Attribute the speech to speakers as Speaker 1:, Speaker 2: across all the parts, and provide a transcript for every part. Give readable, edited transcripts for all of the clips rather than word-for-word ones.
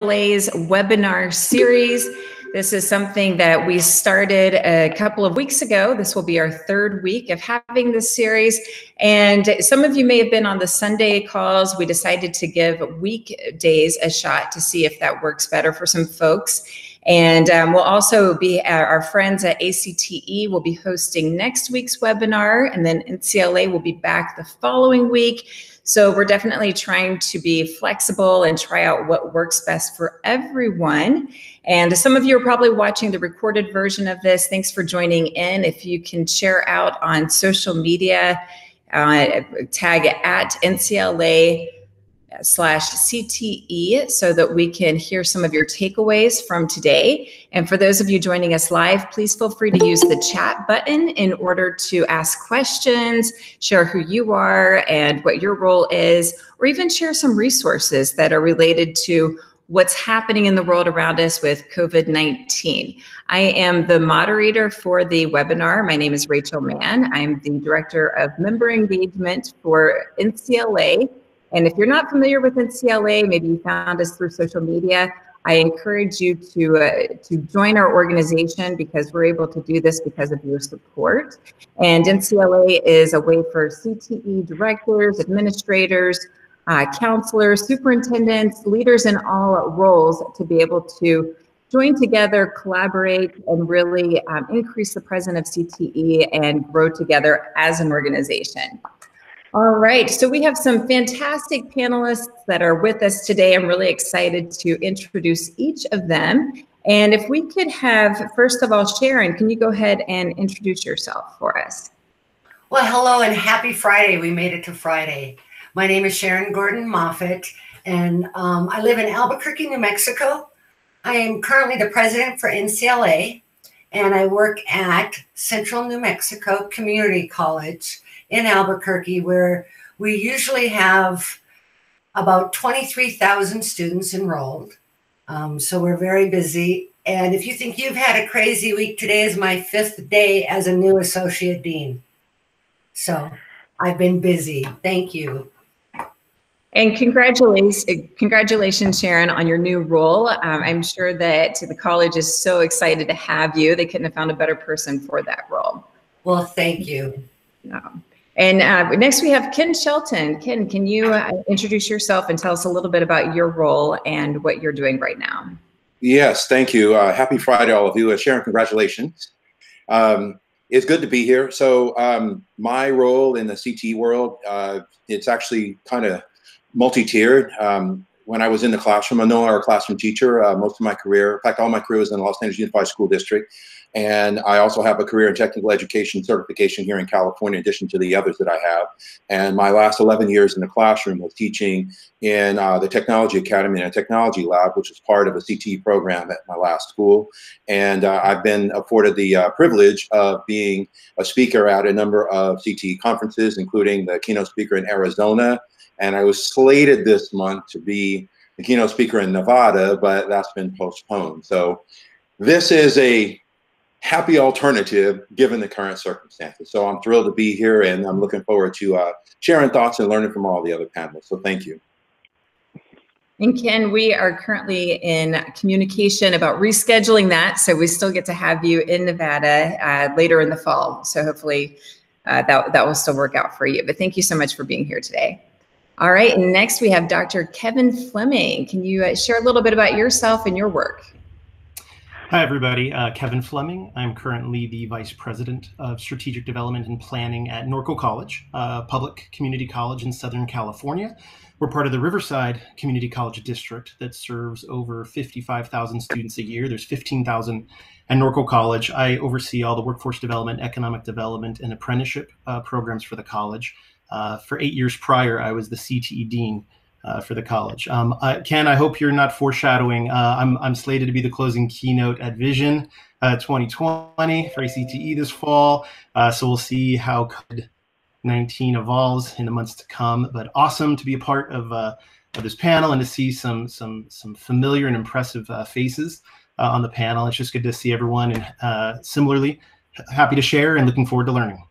Speaker 1: NCLA's webinar series. This is something that we started a couple of weeks ago. This will be our third week of having this series. And some of you may have been on the Sunday calls. We decided to give weekdays a shot to see if that works better for some folks. And we'll also be, our friends at ACTE will be hosting next week's webinar, and then NCLA will be back the following week. So we're definitely trying to be flexible and try out what works best for everyone. And some of you are probably watching the recorded version of this. Thanks for joining in. If you can share out on social media, tag at NCLA/CTE so that we can hear some of your takeaways from today. And for those of you joining us live, please feel free to use the chat button in order to ask questions, share who you are and what your role is, or even share some resources that are related to what's happening in the world around us with COVID-19. I am the moderator for the webinar. My name is Rachael Mann. I'm the Director of Member Engagement for NCLA. And if you're not familiar with NCLA, maybe you found us through social media, I encourage you to join our organization because we're able to do this because of your support. And NCLA is a way for CTE directors, administrators, counselors, superintendents, leaders in all roles to be able to join together, collaborate, and really increase the presence of CTE and grow together as an organization. All right, so we have some fantastic panelists that are with us today. I'm really excited to introduce each of them. And if we could have, first of all, Sharon, can you go ahead and introduce yourself for us?
Speaker 2: Well, hello and happy Friday. We made it to Friday. My name is Sharon Gordon-Moffett, and I live in Albuquerque, New Mexico. I am currently the president for NCLA, and I work at Central New Mexico Community College in Albuquerque, where we usually have about 23,000 students enrolled. So we're very busy. And if you think you've had a crazy week, today is my 5th day as a new associate dean. So I've been busy. Thank you.
Speaker 1: And congratulations, Sharon, on your new role. I'm sure that the college is so excited to have you. They couldn't have found a better person for that role.
Speaker 2: Well, thank you.
Speaker 1: And next we have Ken Shelton. Ken, can you introduce yourself and tell us a little bit about your role and what you're doing right now?
Speaker 3: Yes, thank you. Happy Friday, all of you. Sharon, congratulations. It's good to be here. So my role in the CTE world, it's actually kind of multi-tiered. When I was in the classroom, I'm no longer a classroom teacher. Most of my career, in fact, all my career was in the Los Angeles Unified School District. And I also have a career in technical education certification here in California, in addition to the others that I have. And my last 11 years in the classroom was teaching in the Technology Academy and a technology lab, which was part of a CTE program at my last school. And I've been afforded the privilege of being a speaker at a number of CTE conferences, including the keynote speaker in Arizona. And I was slated this month to be the keynote speaker in Nevada, but that's been postponed. So this is a happy alternative given the current circumstances. So I'm thrilled to be here, and I'm looking forward to sharing thoughts and learning from all the other panelists. So thank you.
Speaker 1: And Ken, we are currently in communication about rescheduling that. So we still get to have you in Nevada later in the fall. So hopefully that will still work out for you. But thank you so much for being here today. All right, and next we have Dr. Kevin Fleming. Can you share a little bit about yourself and your work?
Speaker 4: Hi, everybody. Kevin Fleming. I'm currently the Vice President of Strategic Development and Planning at Norco College, a public community college in Southern California. We're part of the Riverside Community College District that serves over 55,000 students a year. There's 15,000 at Norco College. I oversee all the workforce development, economic development, and apprenticeship programs for the college. For 8 years prior, I was the CTE Dean for the college. Ken, I hope you're not foreshadowing. I'm slated to be the closing keynote at Vision 2020 for ACTE this fall. So we'll see how COVID-19 evolves in the months to come. But awesome to be a part of this panel and to see some familiar and impressive faces on the panel. It's just good to see everyone, and similarly happy to share and looking forward to learning.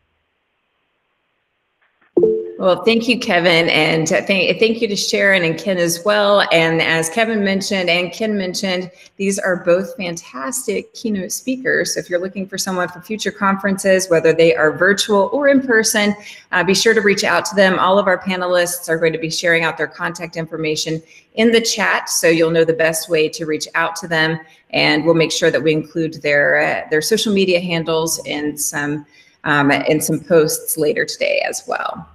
Speaker 1: Well, thank you, Kevin, and thank you to Sharon and Ken as well. And as Kevin mentioned and Ken mentioned, these are both fantastic keynote speakers. So if you're looking for someone for future conferences, whether they are virtual or in person, be sure to reach out to them. All of our panelists are going to be sharing out their contact information in the chat, so you'll know the best way to reach out to them. And we'll make sure that we include their social media handles in some posts later today as well.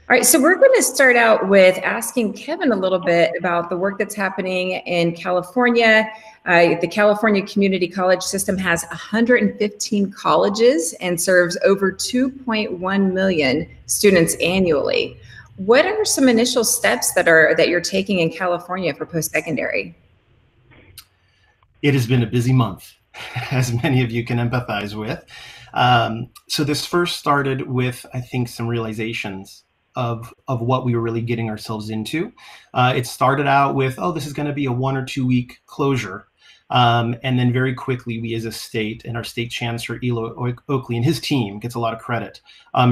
Speaker 1: All right, so we're going to start out with asking Kevin a little bit about the work that's happening in California. The California Community College System has 115 colleges and serves over 2.1 million students annually. What are some initial steps that you're taking in California for post-secondary?
Speaker 4: It has been a busy month, as many of you can empathize with. So this first started with, I think, some realizations of what we were really getting ourselves into. It started out with, oh, this is going to be a 1 or 2 week closure. And then very quickly, we as a state, and our state chancellor, Elo Oakley, and his team gets a lot of credit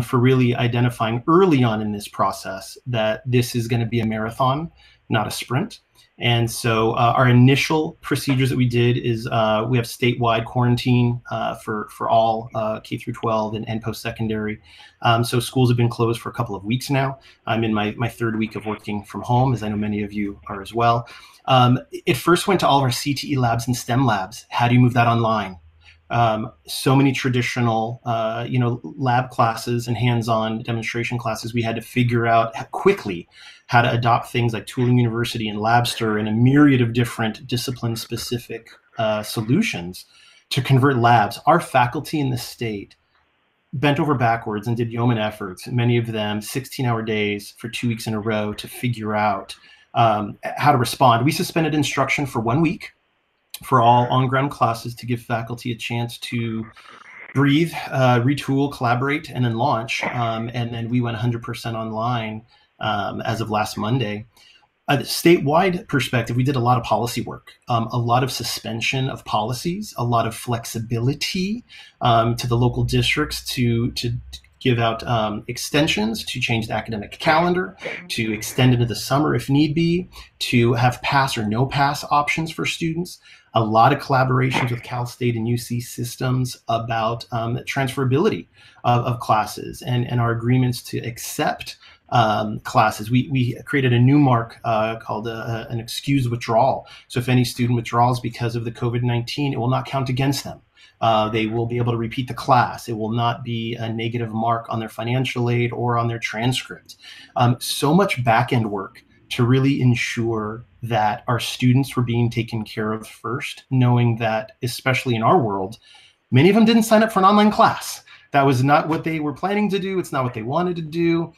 Speaker 4: for really identifying early on in this process that this is going to be a marathon, not a sprint. And so our initial procedures that we did is we have statewide quarantine for all K through 12 and post-secondary. So schools have been closed for a couple of weeks now. I'm in my third week of working from home, as I know many of you are as well. It first went to all of our CTE labs and STEM labs. How do you move that online? So many traditional, lab classes and hands-on demonstration classes, we had to figure out quickly how to adopt things like Tooling University and Labster and a myriad of different discipline-specific solutions to convert labs. Our faculty in the state bent over backwards and did yeoman efforts, many of them 16-hour days for 2 weeks in a row to figure out how to respond. We suspended instruction for 1 week for all on-ground classes to give faculty a chance to breathe, retool, collaborate, and then launch. And then we went 100% online as of last Monday. The statewide perspective, we did a lot of policy work, a lot of suspension of policies, a lot of flexibility to the local districts to give out extensions, to change the academic calendar, to extend into the summer if need be, to have pass or no pass options for students. A lot of collaborations with Cal State and UC systems about transferability of classes and our agreements to accept classes. We created a new mark called an excused withdrawal. So if any student withdraws because of the COVID-19, it will not count against them. They will be able to repeat the class. It will not be a negative mark on their financial aid or on their transcript. So much back-end work to really ensure that our students were being taken care of first, knowing that, especially in our world, many of them didn't sign up for an online class. That was not what they were planning to do. It's not what they wanted to do.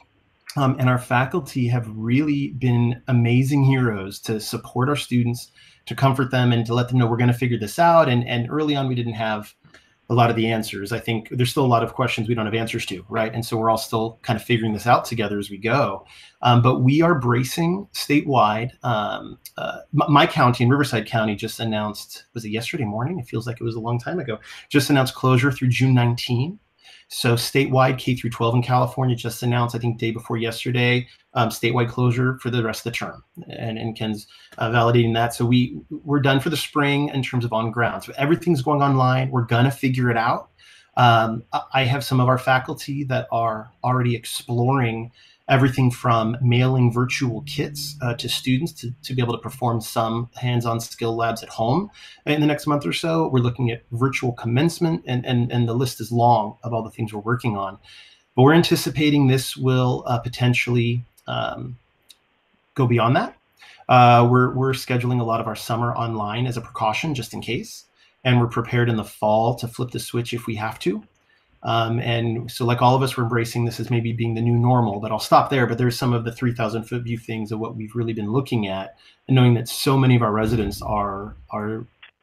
Speaker 4: And our faculty have really been amazing heroes to support our students, to comfort them, and to let them know we're going to figure this out. And early on, we didn't have a lot of the answers. I think there's still a lot of questions we don't have answers to, right? And so we're all still kind of figuring this out together as we go. But we are bracing statewide. My county in Riverside County just announced, was it yesterday morning? It feels like it was a long time ago. Just announced closure through June 19. So statewide K through 12 in California just announced, I think day before yesterday, statewide closure for the rest of the term. And Ken's validating that. So we're done for the spring in terms of on ground. So everything's going online. We're gonna figure it out. I have some of our faculty that are already exploring everything from mailing virtual kits to students to be able to perform some hands-on skill labs at home. In the next month or so, we're looking at virtual commencement, and the list is long of all the things we're working on. But we're anticipating this will potentially go beyond that. We're scheduling a lot of our summer online as a precaution, just in case. And we're prepared in the fall to flip the switch if we have to. And so like all of us, we're embracing this as maybe being the new normal, but I'll stop there. But there's some of the 3,000 foot view things of what we've really been looking at, and knowing that so many of our residents are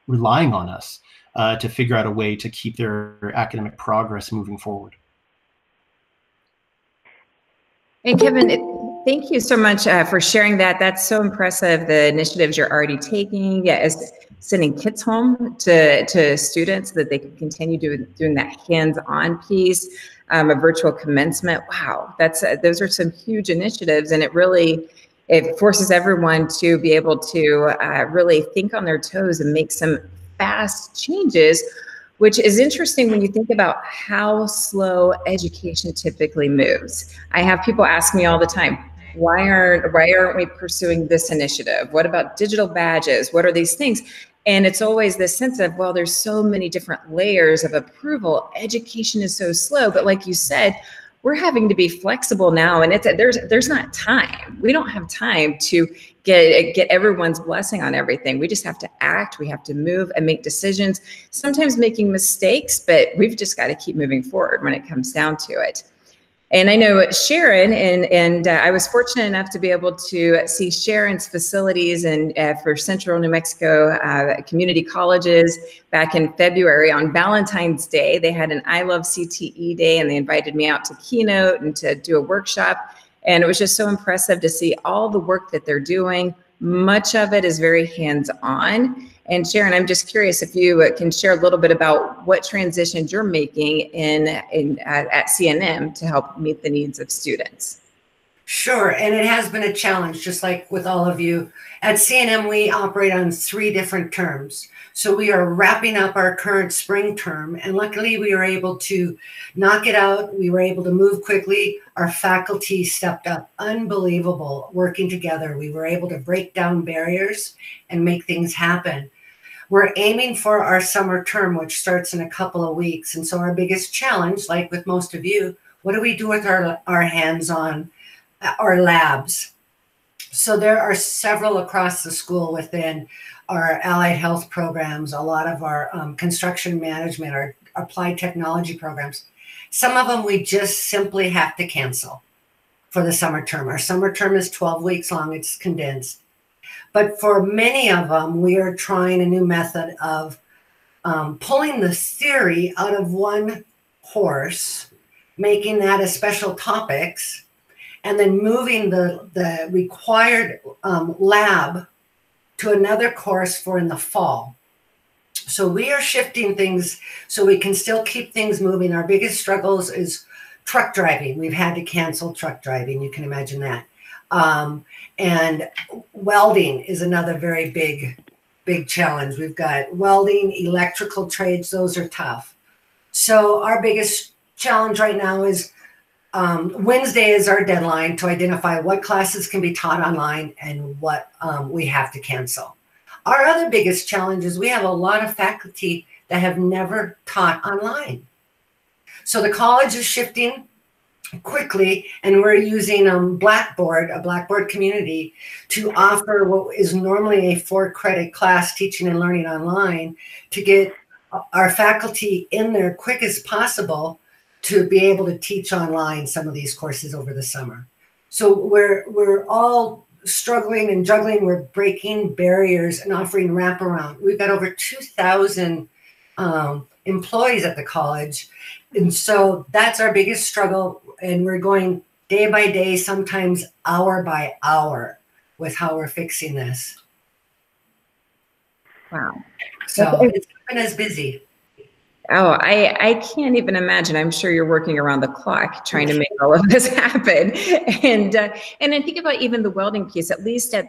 Speaker 4: relying on us to figure out a way to keep their academic progress moving forward.
Speaker 1: And Kevin, Thank you so much for sharing that. That's so impressive, the initiatives you're already taking, as sending kits home to students so that they can continue doing that hands-on piece, a virtual commencement. Wow, those are some huge initiatives, and it forces everyone to be able to really think on their toes and make some fast changes, which is interesting when you think about how slow education typically moves. I have people ask me all the time, why aren't we pursuing this initiative? What about digital badges? What are these things? And it's always this sense of, well, there's so many different layers of approval. Education is so slow, but like you said, we're having to be flexible now, and there's not time. We don't have time to get everyone's blessing on everything. We just have to act. We have to move and make decisions. Sometimes making mistakes, but we've just got to keep moving forward when it comes down to it. And I know Sharon, and I was fortunate enough to be able to see Sharon's facilities and for Central New Mexico community colleges back in February on Valentine's Day. They had an I Love CTE Day, and they invited me out to Keynote and to do a workshop. And it was just so impressive to see all the work that they're doing. Much of it is very hands-on. And Sharon, I'm just curious if you can share a little bit about what transitions you're making at CNM to help meet the needs of students.
Speaker 2: Sure, and it has been a challenge, just like with all of you. At CNM, we operate on 3 different terms. So we are wrapping up our current spring term, and luckily we were able to knock it out. We were able to move quickly. Our faculty stepped up, unbelievable, working together. We were able to break down barriers and make things happen. We're aiming for our summer term, which starts in a couple of weeks. And so our biggest challenge, like with most of you, what do we do with our hands-on, our labs? So there are several across the school within our allied health programs, a lot of our construction management, our applied technology programs. Some of them we just simply have to cancel for the summer term. Our summer term is 12 weeks long, it's condensed. But for many of them, we are trying a new method of pulling the theory out of one course, making that a special topics, and then moving the required lab to another course for in the fall. So we are shifting things so we can still keep things moving. Our biggest struggles is truck driving. We've had to cancel truck driving. You can imagine that. And welding is another very big challenge. We've got welding, electrical trades. Those are tough. So our biggest challenge right now is Wednesday is our deadline to identify what classes can be taught online and what we have to cancel. Our other biggest challenge is we have a lot of faculty that have never taught online. So the college is shifting quickly, and we're using Blackboard, a Blackboard community, to offer what is normally a 4-credit class, teaching and learning online, to get our faculty in there quick as possible to be able to teach online some of these courses over the summer. So we're all struggling and juggling. We're breaking barriers and offering wraparound. We've got over 2,000 employees at the college. And so that's our biggest struggle. And we're going day by day, sometimes hour by hour with how we're fixing this.
Speaker 1: Wow.
Speaker 2: So it's been as busy.
Speaker 1: Oh, I can't even imagine. I'm sure you're working around the clock trying to make all of this happen. And I think about even the welding piece, at least at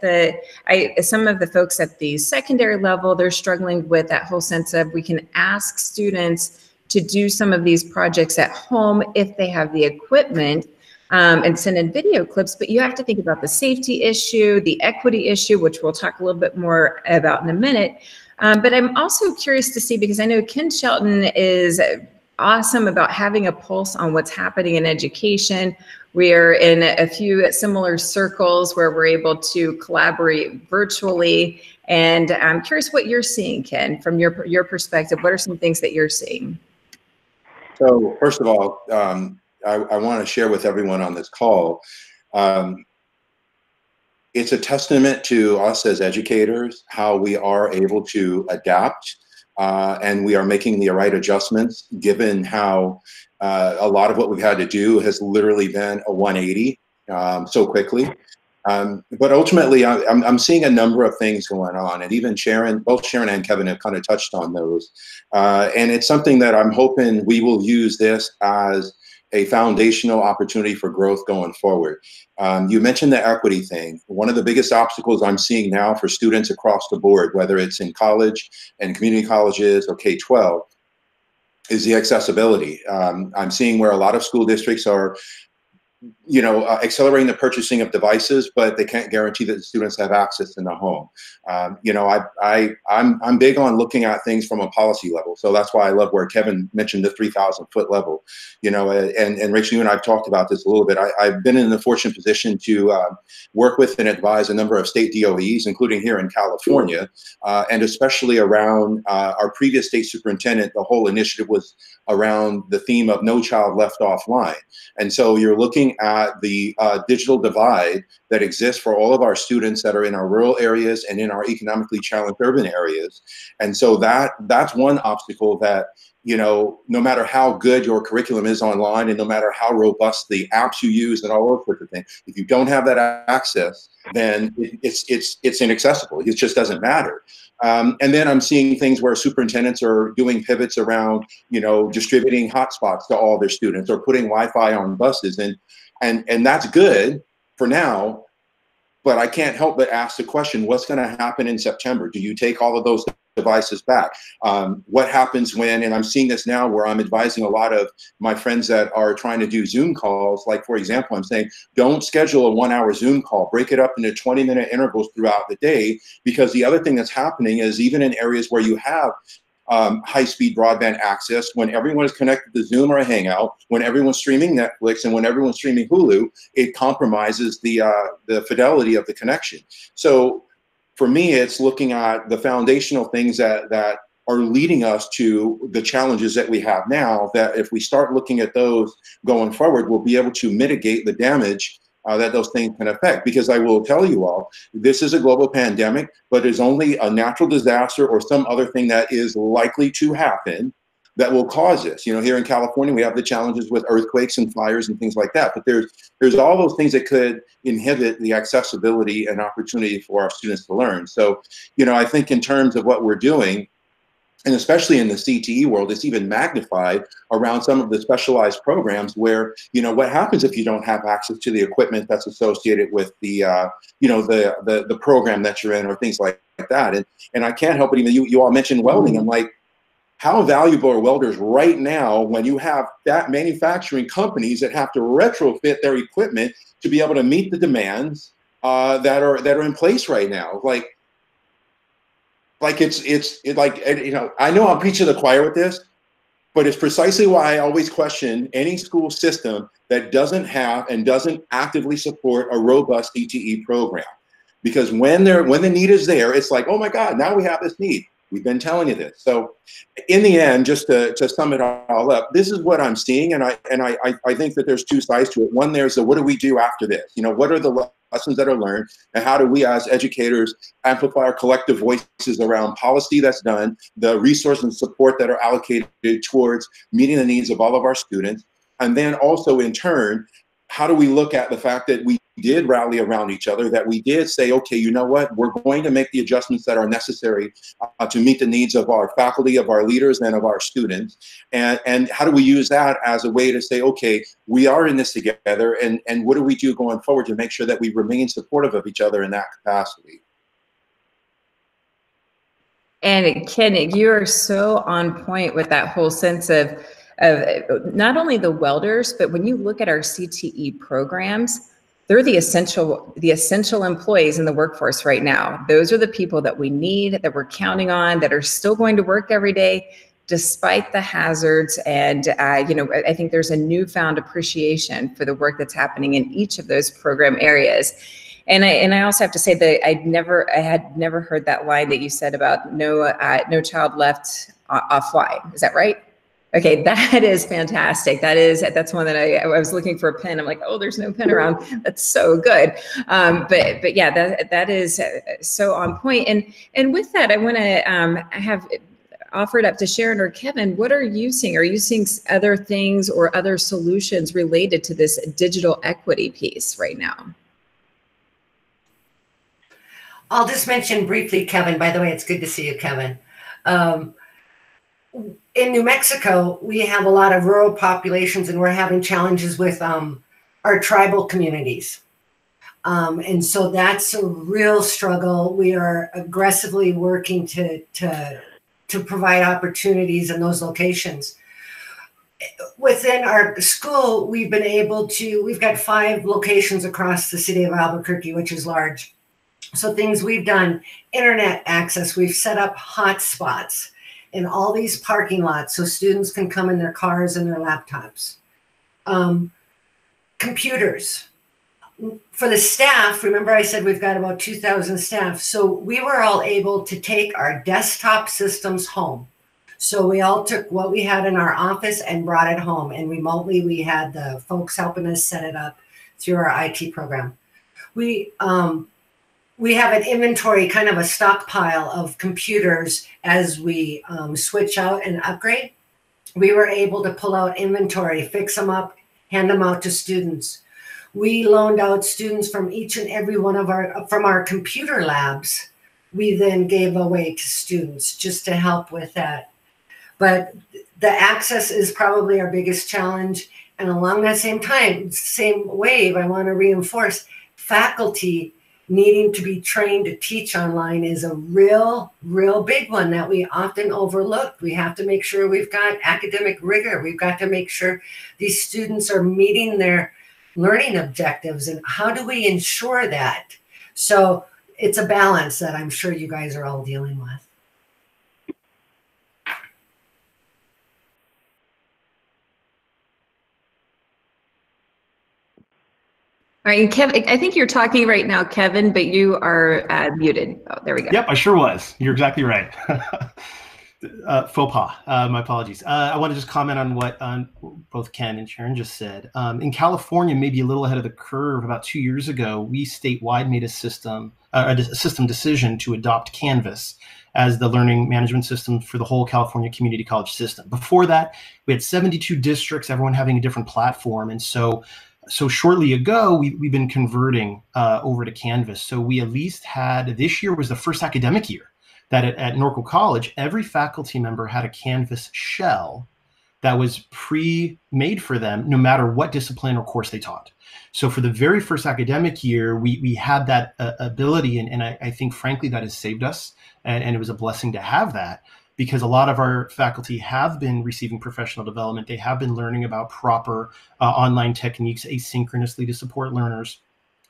Speaker 1: some of the folks at the secondary level, they're struggling with that whole sense of we can ask students to do some of these projects at home if they have the equipment and send in video clips, but you have to think about the safety issue, the equity issue, which we'll talk a little bit more about in a minute. But I'm also curious to see, because I know Ken Shelton is awesome about having a pulse on what's happening in education. We're in a few similar circles where we're able to collaborate virtually. And I'm curious what you're seeing, Ken, from your perspective. What are some things that you're seeing?
Speaker 3: So first of all, I want to share with everyone on this call, it's a testament to us as educators, how we are able to adapt and we are making the right adjustments, given how a lot of what we've had to do has literally been a 180. so quickly. But ultimately, I'm seeing a number of things going on, and even Sharon, both Sharon and Kevin have kind of touched on those. And it's something that I'm hoping we will use this as a foundational opportunity for growth going forward. You mentioned the equity thing. One of the biggest obstacles I'm seeing now for students across the board, whether it's in college and community colleges or K-12, is the accessibility. I'm seeing where a lot of school districts are accelerating the purchasing of devices, but they can't guarantee that the students have access in the home. I'm big on looking at things from a policy level. So that's why I love where Kevin mentioned the 3,000-foot level, and Rachel, you and I've talked about this a little bit. I've been in the fortunate position to work with and advise a number of state DOEs, including here in California, and especially around our previous state superintendent. The whole initiative was around the theme of no child left offline. And so you're looking at the digital divide that exists for all of our students that are in our rural areas and in our economically challenged urban areas. And so that's one obstacle that, no matter how good your curriculum is online and no matter how robust the apps you use and all those sorts of things, if you don't have that access, then it's inaccessible. It just doesn't matter. And then I'm seeing things where superintendents are doing pivots around, distributing hotspots to all their students or putting Wi-Fi on buses. And that's good for now, but I can't help but ask the question, what's going to happen in September? Do you take all of those devices back? What happens when, and I'm seeing this now where I'm advising a lot of my friends that are trying to do Zoom calls, like for example, I'm saying, don't schedule a 1-hour Zoom call, break it up into 20-minute intervals throughout the day, because the other thing that's happening is even in areas where you have high-speed broadband access, when everyone is connected to Zoom or a Hangout, when everyone's streaming Netflix and when everyone's streaming Hulu, it compromises the fidelity of the connection. So for me, it's looking at the foundational things that are leading us to the challenges that we have now, that if we start looking at those going forward, we'll be able to mitigate the damage that those things can affect. Because I will tell you all, this is a global pandemic, but it's only a natural disaster or some other thing that is likely to happen that will cause this. Here in California, we have the challenges with earthquakes and fires and things like that. But there's all those things that could inhibit the accessibility and opportunity for our students to learn. So, I think in terms of what we're doing, and especially in the CTE world, it's even magnified around some of the specialized programs where, what happens if you don't have access to the equipment that's associated with the, the program that you're in or things like that. And I can't help it, even you all mentioned welding. I'm like, how valuable are welders right now when you have that manufacturing companies that have to retrofit their equipment to be able to meet the demands that are in place right now? I know I'm preaching to the choir with this, but it's precisely why I always question any school system that doesn't have and doesn't actively support a robust CTE program. Because when the need is there, it's like, oh my God, now we have this need. We've been telling you this. So in the end, just to sum it all up, this is what I'm seeing. And I think that there's two sides to it. One, there's the what do we do after this? What are the lessons that are learned? And how do we as educators amplify our collective voices around policy that's done, the resources and support that are allocated towards meeting the needs of all of our students? And then also in turn, how do we look at the fact that we did rally around each other, that we did say, okay, you know what, we're going to make the adjustments that are necessary to meet the needs of our faculty, of our leaders, and of our students. And how do we use that as a way to say, okay, we are in this together, and what do we do going forward to make sure that we remain supportive of each other in that capacity?
Speaker 1: And Ken, you are so on point with that whole sense of not only the welders, but when you look at our CTE programs, they're the essential employees in the workforce right now. Those are the people that we need, that we're counting on, that are still going to work every day, despite the hazards. And I think there's a newfound appreciation for the work that's happening in each of those program areas. And I also have to say that I had never heard that line that you said about no child left offline. Is that right? Okay, that is fantastic. That's one that I was looking for a pen. I'm like, oh, there's no pen around. That's so good. But yeah, that is so on point. And with that, I want to have offer it up to Sharon or Kevin. What are you seeing? Are you seeing other things or other solutions related to this digital equity piece right now?
Speaker 2: I'll just mention briefly, Kevin. By the way, it's good to see you, Kevin. In New Mexico, we have a lot of rural populations, and we're having challenges with our tribal communities. And so that's a real struggle. We are aggressively working to provide opportunities in those locations. Within our school, we've got 5 locations across the city of Albuquerque, which is large. So things we've done, internet access, we've set up hotspots in all these parking lots so students can come in their cars and their laptops. Computers. For the staff, remember I said we've got about 2,000 staff. So we were all able to take our desktop systems home. So we all took what we had in our office and brought it home. And remotely, we had the folks helping us set it up through our IT program. We have an inventory, kind of a stockpile of computers as we switch out and upgrade. We were able to pull out inventory, fix them up, hand them out to students. We loaned out students from each and every one of our computer labs. We then gave away to students just to help with that. But the access is probably our biggest challenge. And along that same wave, I want to reinforce faculty needing to be trained to teach online is a real big one that we often overlook. We have to make sure we've got academic rigor. We've got to make sure these students are meeting their learning objectives. And how do we ensure that? So it's a balance that I'm sure you guys are all dealing with.
Speaker 1: All right, and Kevin, I think you're talking right now, Kevin, but you are muted. Oh, there we go.
Speaker 4: Yep, I sure was. You're exactly right. Faux pas. My apologies. I want to just comment on what both Ken and Sharon just said. In California, maybe a little ahead of the curve, about 2 years ago, we statewide made a system decision to adopt Canvas as the learning management system for the whole California community college system. Before that, we had 72 districts, everyone having a different platform. And so shortly ago, we've been converting over to Canvas. So we at least had, this year was the first academic year that at Norco College, every faculty member had a Canvas shell that was pre-made for them, no matter what discipline or course they taught. So for the very first academic year, we had that ability, and I think, frankly, that has saved us, and it was a blessing to have that, because a lot of our faculty have been receiving professional development. They have been learning about proper online techniques asynchronously to support learners,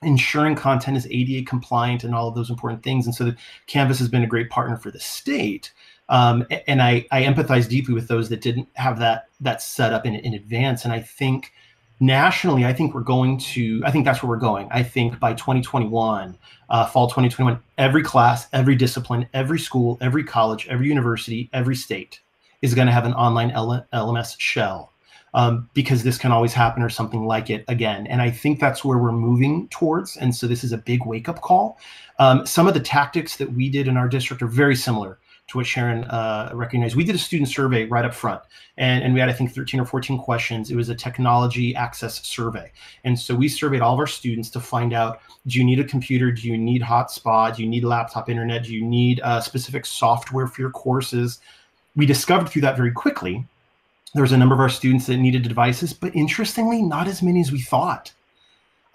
Speaker 4: ensuring content is ADA compliant and all of those important things. And so Canvas has been a great partner for the state. And I empathize deeply with those that didn't have that set up in advance. And I think nationally, I think that's where we're going. I think by 2021, fall 2021, every class, every discipline, every school, every college, every university, every state is going to have an online LMS shell, because this can always happen or something like it again. And I think that's where we're moving towards. And so this is a big wake-up call. Some of the tactics that we did in our district are very similar to what Sharon recognized. We did a student survey right up front, and we had, I think, 13 or 14 questions. It was a technology access survey. And so we surveyed all of our students to find out, do you need a computer? Do you need hotspot? Do you need laptop internet? Do you need specific software for your courses? We discovered through that very quickly, there was a number of our students that needed devices, but interestingly, not as many as we thought.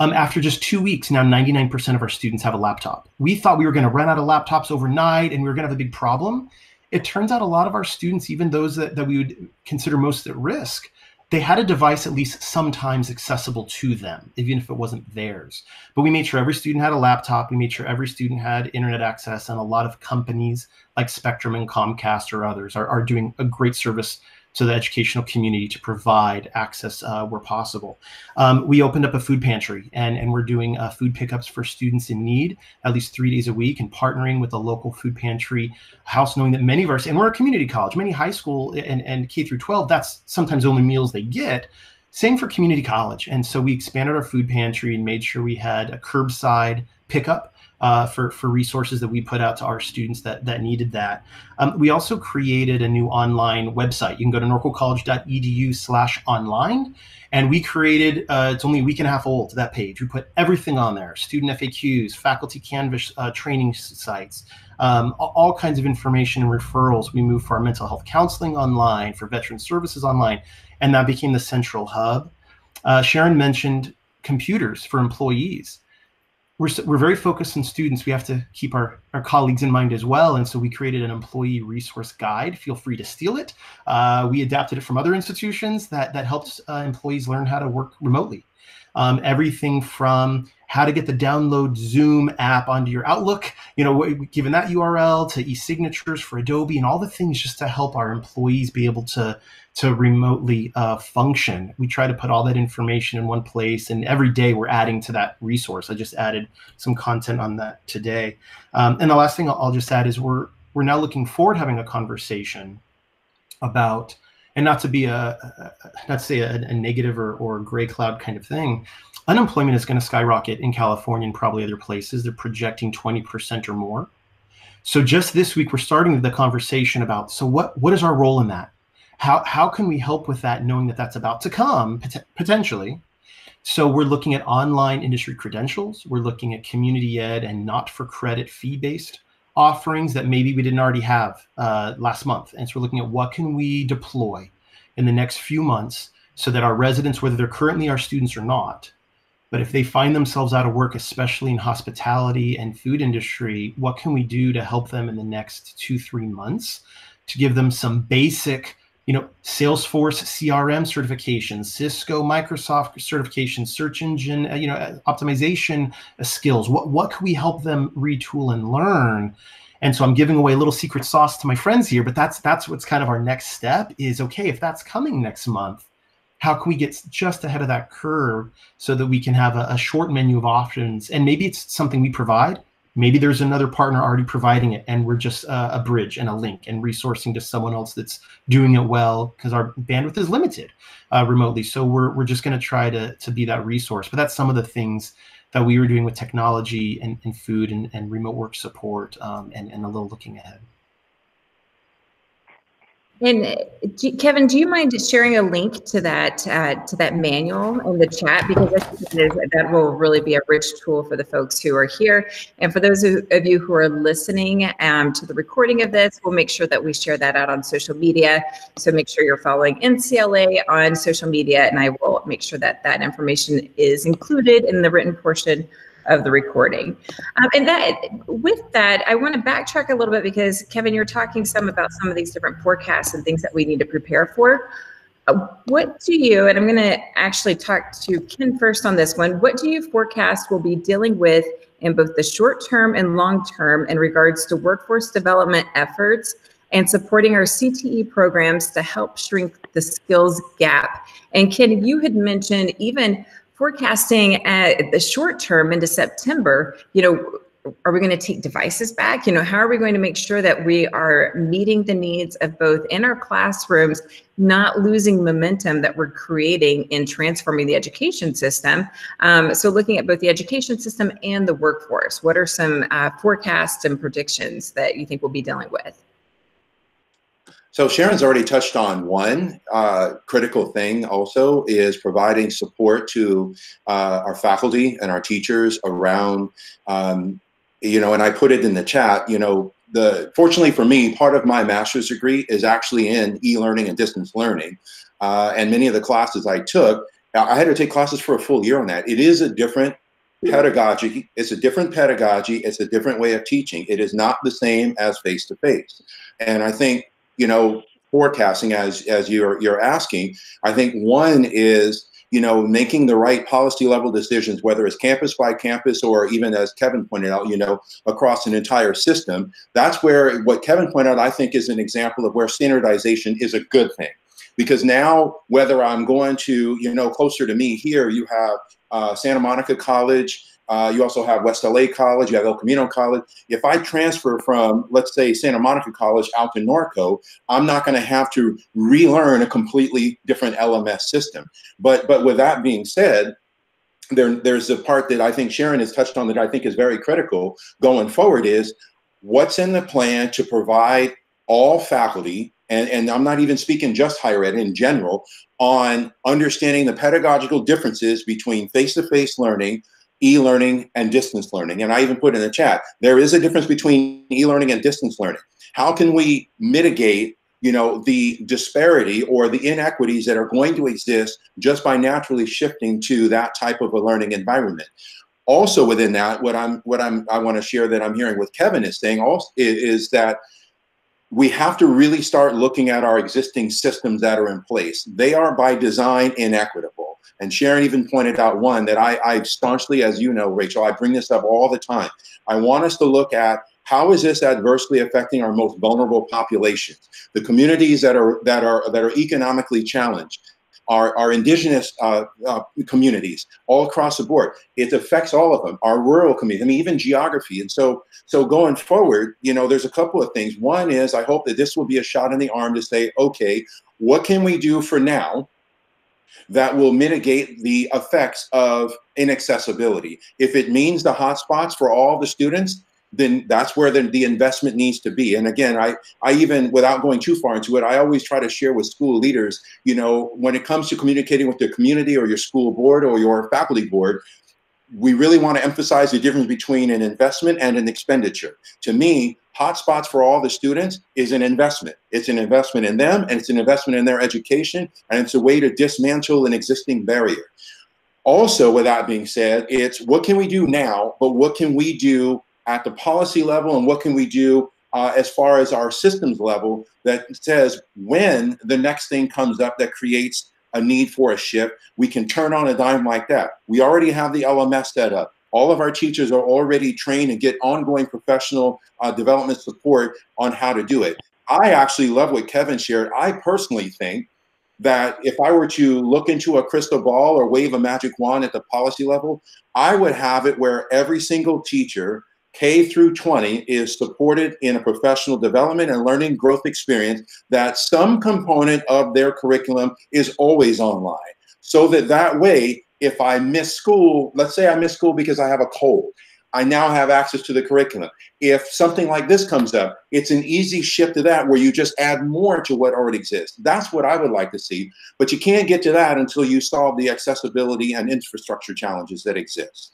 Speaker 4: After just 2 weeks, now 99% of our students have a laptop. We thought we were going to run out of laptops overnight and we were going to have a big problem. It turns out a lot of our students, even those that we would consider most at risk, they had a device at least sometimes accessible to them, even if it wasn't theirs. But we made sure every student had a laptop. We made sure every student had internet access, and a lot of companies like Spectrum and Comcast or others are doing a great service to the educational community to provide access where possible. We opened up a food pantry, and we're doing food pickups for students in need at least 3 days a week, and partnering with a local food pantry house, knowing that many of us, and we're a community college, many high school and K through 12, that's sometimes the only meals they get. Same for community college. And so we expanded our food pantry and made sure we had a curbside pickup for resources that we put out to our students that needed that. We also created a new online website. You can go to norcocollege.edu/online. And we created, it's only a week and a half old, that page. We put everything on there: student FAQs, faculty Canvas training sites, all kinds of information and referrals. We moved for our mental health counseling online, for veteran services online, and that became the central hub. Sharon mentioned computers for employees. We're very focused on students. We have to keep our colleagues in mind as well. And so we created an employee resource guide. Feel free to steal it. We adapted it from other institutions that helps employees learn how to work remotely. Everything from how to get the download Zoom app onto your Outlook, given that URL, to e-signatures for Adobe, and all the things just to help our employees be able to remotely function. We try to put all that information in one place, and every day we're adding to that resource. I just added some content on that today. And the last thing I'll just add is we're now looking forward to having a conversation about, and not to be not to say a negative or gray cloud kind of thing, unemployment is going to skyrocket in California and probably other places. They're projecting 20% or more. So just this week, we're starting the conversation about, so what is our role in that? How can we help with that, knowing that that's about to come, potentially? So we're looking at online industry credentials. We're looking at community ed and not-for-credit fee-based offerings that maybe we didn't already have last month. And so we're looking at what can we deploy in the next few months so that our residents, whether they're currently our students or not, but if they find themselves out of work, especially in hospitality and food industry, what can we do to help them in the next 2-3 months to give them some basic, Salesforce CRM certifications, Cisco, Microsoft certifications, search engine, optimization skills. What can we help them retool and learn? And so I'm giving away a little secret sauce to my friends here, but that's what's kind of our next step is, okay, if that's coming next month, how can we get just ahead of that curve so that we can have a short menu of options? And maybe it's something we provide. Maybe there's another partner already providing it, and we're just a bridge and a link and resourcing to someone else that's doing it well, because our bandwidth is limited remotely. So we're just going to try to be that resource. But that's some of the things that we were doing with technology and food and remote work support and a little looking ahead.
Speaker 1: And Kevin, do you mind sharing a link to that manual in the chat? Because I think that will really be a rich tool for the folks who are here. And for those of you who are listening to the recording of this, we'll make sure that we share that out on social media. So make sure you're following NCLA on social media, and I will make sure that that information is included in the written portion of the recording. With that, I want to backtrack a little bit, because Kevin, you're talking about some of these different forecasts and things that we need to prepare for. What do you, and I'm going to actually talk to Ken first on this one, what do you forecast we'll be dealing with in both the short term and long term in regards to workforce development efforts and supporting our CTE programs to help shrink the skills gap? And Ken, you had mentioned even forecasting at the short term into September, are we going to take devices back? How are we going to make sure that we are meeting the needs of both in our classrooms, not losing momentum that we're creating in transforming the education system? So looking at both the education system and the workforce, what are some forecasts and predictions that you think we'll be dealing with?
Speaker 3: So Sharon's already touched on one critical thing also is providing support to our faculty and our teachers around, and I put it in the chat, fortunately for me, part of my master's degree is actually in e-learning and distance learning. And many of the classes I took, I had to take classes for a full year on that. It is a different pedagogy. It's a different pedagogy. It's a different way of teaching. It is not the same as face-to-face. And I think, forecasting as you're asking, I think one is, making the right policy level decisions, whether it's campus by campus or even, as Kevin pointed out, across an entire system. That's where what Kevin pointed out, I think, is an example of where standardization is a good thing. Because now, whether I'm going to, closer to me here, you have Santa Monica College, you also have West LA College, you have El Camino College. If I transfer from, let's say, Santa Monica College out to Norco, I'm not going to have to relearn a completely different LMS system. But with that being said, there's a part that I think Sharon has touched on that I think is very critical going forward is what's in the plan to provide all faculty, and I'm not even speaking just higher ed in general, on understanding the pedagogical differences between face-to-face learning, e-learning, and distance learning. And I even put in the chat, there is a difference between e-learning and distance learning. How can we mitigate, you know, the disparity or the inequities that are going to exist just by naturally shifting to that type of a learning environment? Also within that, I want to share that I'm hearing what Kevin is saying also is that we have to really start looking at our existing systems that are in place. They are by design inequitable. And Sharon even pointed out one that I staunchly, as you know, Rachel, I bring this up all the time. I want us to look at how is this adversely affecting our most vulnerable populations, the communities that are economically challenged, our indigenous communities all across the board. It affects all of them, our rural communities, I mean, even geography. And so going forward, you know, there's a couple of things. One is I hope that this will be a shot in the arm to say, okay, what can we do for now that will mitigate the effects of inaccessibility? If it means the hotspots for all the students, then that's where the investment needs to be. And again, I even, without going too far into it, I always try to share with school leaders, you know, when it comes to communicating with the community or your school board or your faculty board, we really want to emphasize the difference between an investment and an expenditure. To me, hotspots for all the students is an investment. It's an investment in them, and it's an investment in their education, and it's a way to dismantle an existing barrier. Also, with that being said, it's what can we do now, but what can we do at the policy level, and what can we do as far as our systems level that says when the next thing comes up that creates a need for a shift, we can turn on a dime like that. We already have the LMS set up. All of our teachers are already trained and get ongoing professional development support on how to do it. I actually love what Kevin shared. I personally think that if I were to look into a crystal ball or wave a magic wand at the policy level, I would have it where every single teacher K through 20 is supported in a professional development and learning growth experience that some component of their curriculum is always online. So that way, if I miss school, let's say I miss school because I have a cold, I now have access to the curriculum. If something like this comes up, it's an easy shift to that where you just add more to what already exists. That's what I would like to see, but you can't get to that until you solve the accessibility and infrastructure challenges that exist.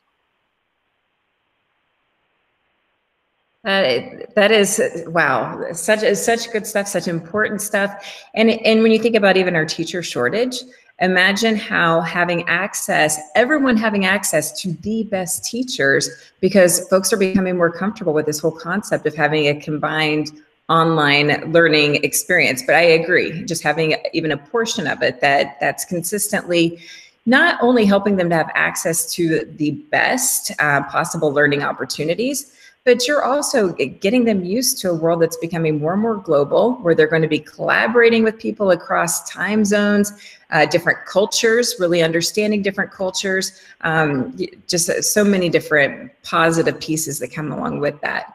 Speaker 1: That is, wow, such good stuff, such important stuff. And when you think about even our teacher shortage, imagine how everyone having access to the best teachers, because folks are becoming more comfortable with this whole concept of having a combined online learning experience. But I agree, just having even a portion of it that's consistently not only helping them to have access to the best possible learning opportunities, but you're also getting them used to a world that's becoming more and more global, where they're going to be collaborating with people across time zones, different cultures, really understanding different cultures, just so many different positive pieces that come along with that.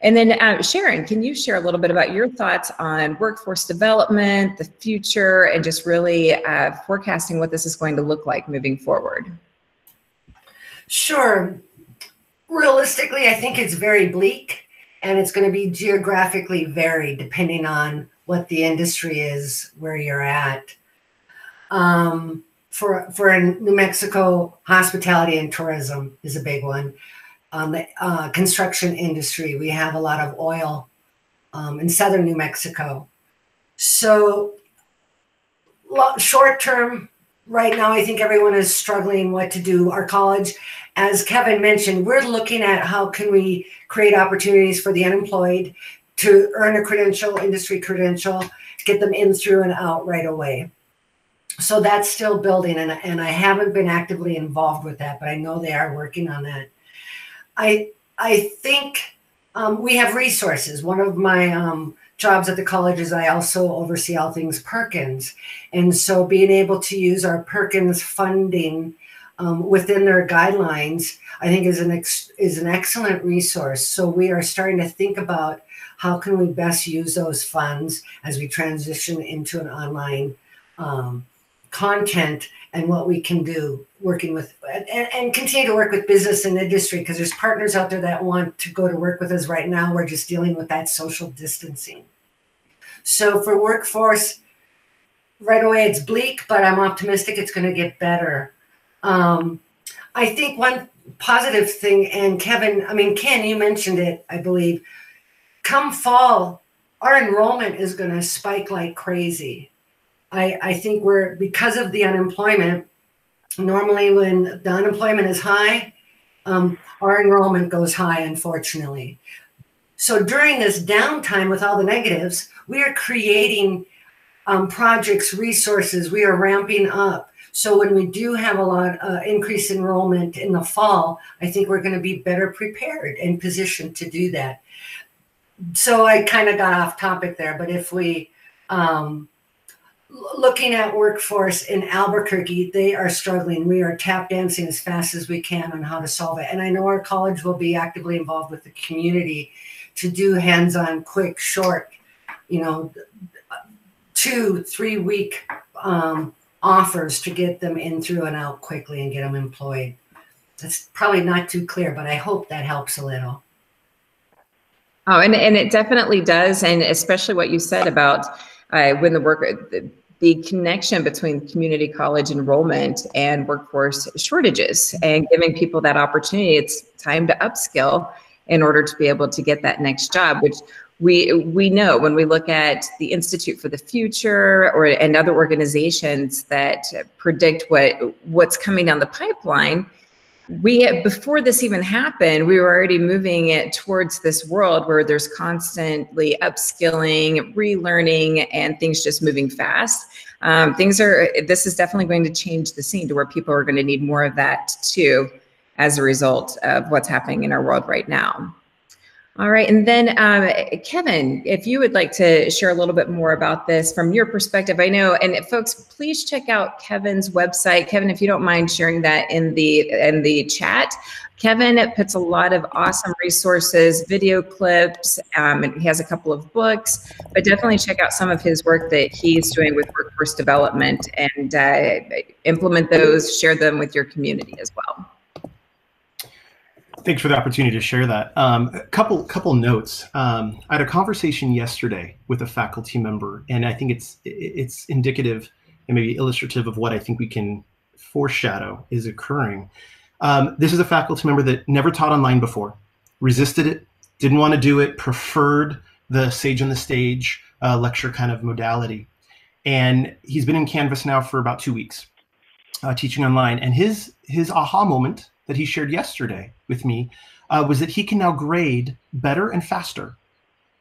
Speaker 1: And then Sharon, can you share a little bit about your thoughts on workforce development, the future, and just really forecasting what this is going to look like moving forward?
Speaker 2: Sure. Realistically, I think it's very bleak, and it's going to be geographically varied depending on what the industry is, where you're at. For New Mexico, hospitality and tourism is a big one. The construction industry, we have a lot of oil in southern New Mexico. So short term, right now, I think everyone is struggling what to do. Our college, as Kevin mentioned, we're looking at how can we create opportunities for the unemployed to earn a credential, industry credential, get them in, through, and out right away. So that's still building, and I haven't been actively involved with that, but I know they are working on that. I think we have resources. One of my jobs at the college is I also oversee all things Perkins. And so being able to use our Perkins funding within their guidelines, I think is an excellent resource. So we are starting to think about how can we best use those funds as we transition into an online content and what we can do working with and continue to work with business and industry, because there's partners out there that want to go to work with us right now. We're just dealing with that social distancing. So for workforce, right away it's bleak, but I'm optimistic it's going to get better. I think one positive thing, and Ken, you mentioned it, I believe, come fall, our enrollment is going to spike like crazy. I think because of the unemployment, normally when the unemployment is high, our enrollment goes high, unfortunately. So during this downtime with all the negatives, we are creating projects, resources, we are ramping up. So when we do have a lot increased enrollment in the fall, I think we're going to be better prepared and positioned to do that. So I kind of got off topic there, but if we, looking at workforce in Albuquerque, they are struggling. We are tap dancing as fast as we can on how to solve it. And I know our college will be actively involved with the community to do hands-on, quick, short, 2-3 week offers to get them in, through, and out quickly and get them employed. That's probably not too clear, but I hope that helps a little.
Speaker 1: Oh, and it definitely does. And especially what you said about when the connection between community college enrollment and workforce shortages, and giving people that opportunity. It's time to upskill in order to be able to get that next job, which we know when we look at the Institute for the Future and other organizations that predict what's coming down the pipeline. Before this even happened, we were already moving it towards this world where there's constantly upskilling, relearning, and things just moving fast. This is definitely going to change the scene to where people are going to need more of that too, as a result of what's happening in our world right now. All right, and then Kevin, if you would like to share a little bit more about this from your perspective. I know, and folks, please check out Kevin's website. Kevin, if you don't mind sharing that in the chat. Kevin puts a lot of awesome resources, video clips, and he has a couple of books, but definitely check out some of his work that he's doing with workforce development, and implement those, share them with your community as well.
Speaker 4: Thanks for the opportunity to share that. A couple notes. I had a conversation yesterday with a faculty member, and I think it's indicative and maybe illustrative of what I think we can foreshadow is occurring. This is a faculty member that never taught online before, resisted it, didn't want to do it, preferred the sage on the stage lecture kind of modality. And he's been in Canvas now for about 2 weeks, teaching online. And his aha moment that he shared yesterday with me was that he can now grade better and faster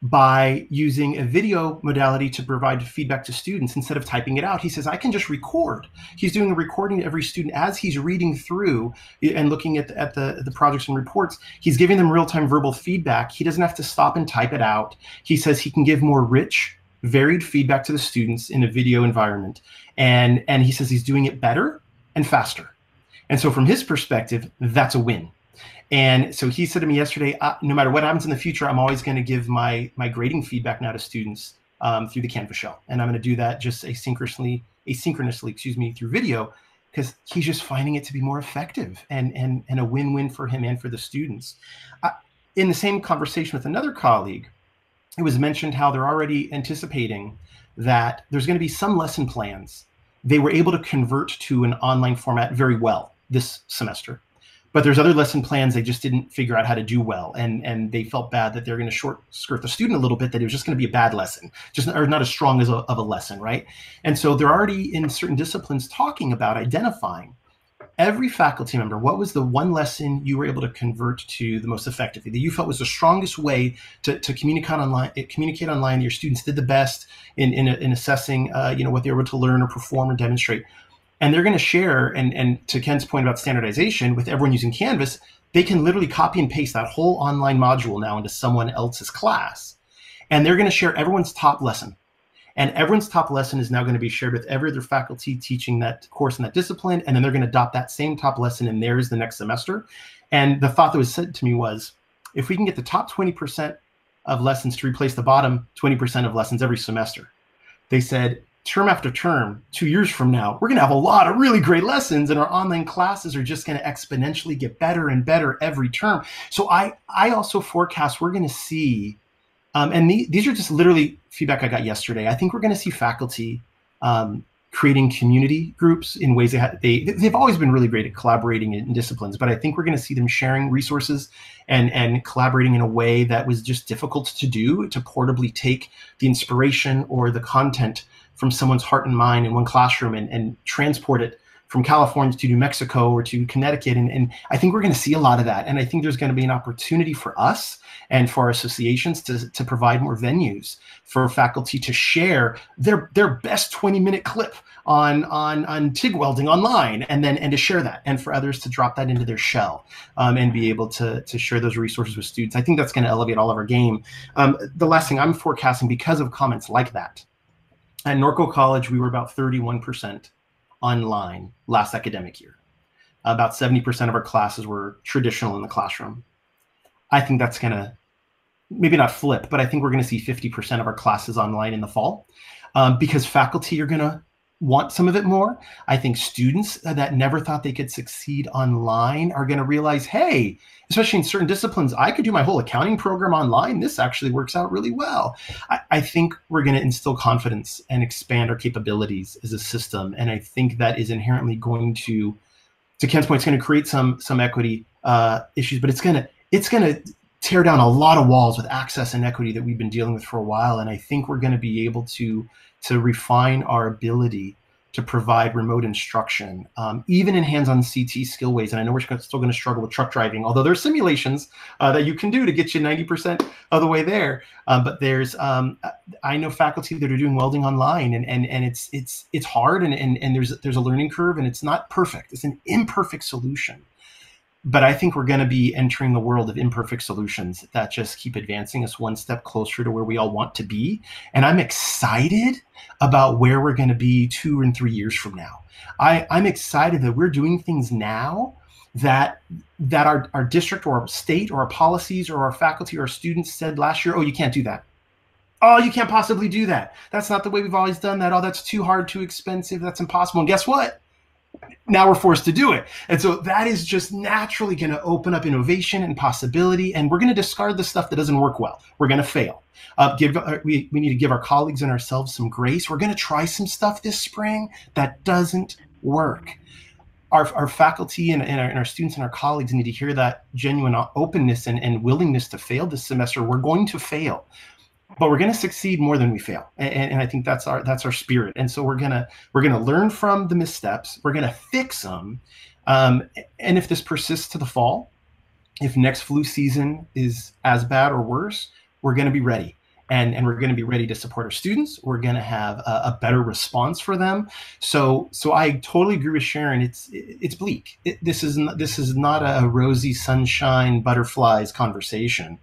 Speaker 4: by using a video modality to provide feedback to students instead of typing it out. He says, I can just record. He's doing a recording to every student as he's reading through and looking at the projects and reports. He's giving them real-time verbal feedback. He doesn't have to stop and type it out. He says he can give more rich, varied feedback to the students in a video environment. And he says he's doing it better and faster. And so from his perspective, that's a win. And so he said to me yesterday, no matter what happens in the future, I'm always going to give my grading feedback now to students through the Canvas shell. And I'm going to do that just asynchronously, through video, because he's just finding it to be more effective and a win-win for him and for the students. In the same conversation with another colleague, it was mentioned how they're already anticipating that there's going to be some lesson plans they were able to convert to an online format very well this semester. But there's other lesson plans they just didn't figure out how to do well, and they felt bad that they're going to short skirt the student a little bit, that it was just going to be a bad lesson, or not as strong of a lesson, right? And so they're already in certain disciplines talking about identifying every faculty member, what was the one lesson you were able to convert to the most effectively, that you felt was the strongest way to communicate online. Your students did the best in assessing what they were able to learn or perform or demonstrate. And they're going to share, and to Ken's point about standardization, with everyone using Canvas, they can literally copy and paste that whole online module now into someone else's class. And they're going to share everyone's top lesson. And everyone's top lesson is now going to be shared with every other faculty teaching that course in that discipline. And then they're going to adopt that same top lesson in theirs the next semester. And the thought that was said to me was, if we can get the top 20% of lessons to replace the bottom 20% of lessons every semester, they said, term after term, 2 years from now, we're going to have a lot of really great lessons, and our online classes are just going to exponentially get better and better every term. So I also forecast we're going to see, and these are just literally feedback I got yesterday. I think we're going to see faculty creating community groups in ways they've always been really great at collaborating in disciplines, but I think we're going to see them sharing resources and collaborating in a way that was just difficult to do, to portably take the inspiration or the content from someone's heart and mind in one classroom and transport it from California to New Mexico or to Connecticut. And I think we're going to see a lot of that. And I think there's going to be an opportunity for us and for our associations to provide more venues for faculty to share their best 20-minute clip on TIG welding online, and to share that, and for others to drop that into their shell and be able to share those resources with students. I think that's going to elevate all of our game. The last thing I'm forecasting, because of comments like that, at Norco College, we were about 31% online last academic year. About 70% of our classes were traditional in the classroom. I think that's going to maybe not flip, but I think we're going to see 50% of our classes online in the fall because faculty are going to want some of it more. I think students that never thought they could succeed online are going to realize, hey, especially in certain disciplines, I could do my whole accounting program online. This actually works out really well. I think we're going to instill confidence and expand our capabilities as a system. And I think that is inherently going to Ken's point, it's going to create some equity issues, but it's going to tear down a lot of walls with access and equity that we've been dealing with for a while. And I think we're going to be able to refine our ability to provide remote instruction, even in hands-on CT skillways. And I know we're still going to struggle with truck driving, although there's simulations that you can do to get you 90% of the way there. But there's, I know faculty that are doing welding online, and it's hard, and there's a learning curve, and it's not perfect. It's an imperfect solution. But I think we're going to be entering the world of imperfect solutions that just keep advancing us one step closer to where we all want to be. And I'm excited about where we're going to be 2 and 3 years from now. I'm excited that we're doing things now that our district or our state or our policies or our faculty or our students said last year, oh, you can't do that. Oh, you can't possibly do that. That's not the way we've always done that. Oh, that's too hard, too expensive. That's impossible. And guess what? Now we're forced to do it. And so that is just naturally going to open up innovation and possibility. And we're going to discard the stuff that doesn't work well. We're going to fail. We need to give our colleagues and ourselves some grace. We're going to try some stuff this spring that doesn't work. Our faculty and our students and our colleagues need to hear that genuine openness and willingness to fail this semester. We're going to fail, but we're going to succeed more than we fail. And I think that's our spirit. And so we're going to learn from the missteps. We're going to fix them. And if this persists to the fall, if next flu season is as bad or worse, we're going to be ready. And we're going to be ready to support our students. We're going to have a better response for them. So I totally agree with Sharon. It's bleak. This is not a rosy sunshine butterflies conversation.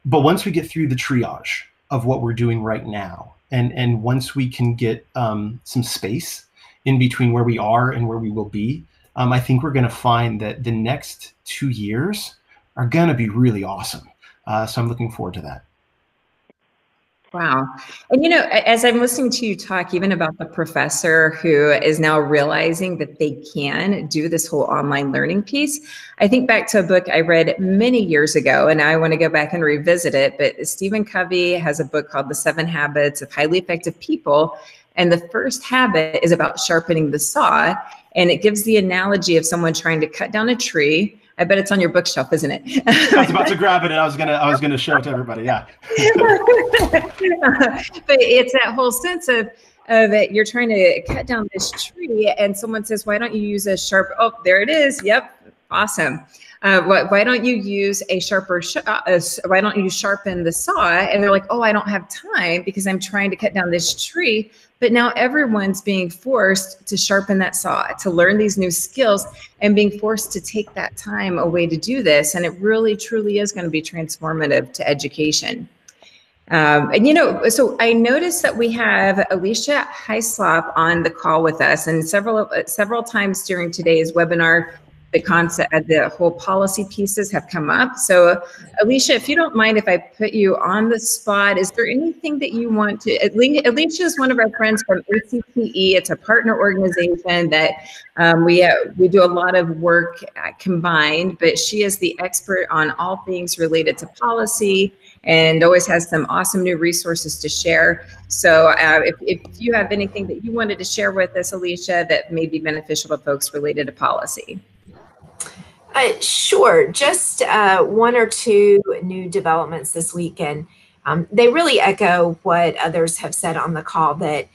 Speaker 4: But once we get through the triage of what we're doing right now, and once we can get some space in between where we are and where we will be, I think we're going to find that the next 2 years are going to be really awesome. So I'm looking forward to that.
Speaker 1: Wow. And, as I'm listening to you talk, even about the professor who is now realizing that they can do this whole online learning piece, I think back to a book I read many years ago, and I want to go back and revisit it. But Stephen Covey has a book called The 7 Habits of Highly Effective People. And the first habit is about sharpening the saw. And it gives the analogy of someone trying to cut down a tree. I bet it's on your bookshelf, isn't it?
Speaker 4: I was about to grab it, and I was gonna show it to everybody. Yeah.
Speaker 1: But it's that whole sense of you're trying to cut down this tree, and someone says, "Why don't you use a sharp?" Oh, there it is. Yep, awesome. Why don't you use a sharper? Why don't you sharpen the saw? And they're like, "Oh, I don't have time because I'm trying to cut down this tree." But now everyone's being forced to sharpen that saw, to learn these new skills, and being forced to take that time away to do this. And it really, truly is going to be transformative to education. So I noticed that we have Alicia Hyslop on the call with us, and several times during today's webinar, the concept, the whole policy pieces have come up. So Alicia, if you don't mind, if I put you on the spot, is there anything that you want to, Alicia is one of our friends from ACPE. It's a partner organization that we do a lot of work combined, but she is the expert on all things related to policy and always has some awesome new resources to share. So if you have anything that you wanted to share with us, Alicia, that may be beneficial to folks related to policy.
Speaker 5: Sure. Just one or two new developments this week, and they really echo what others have said on the call, that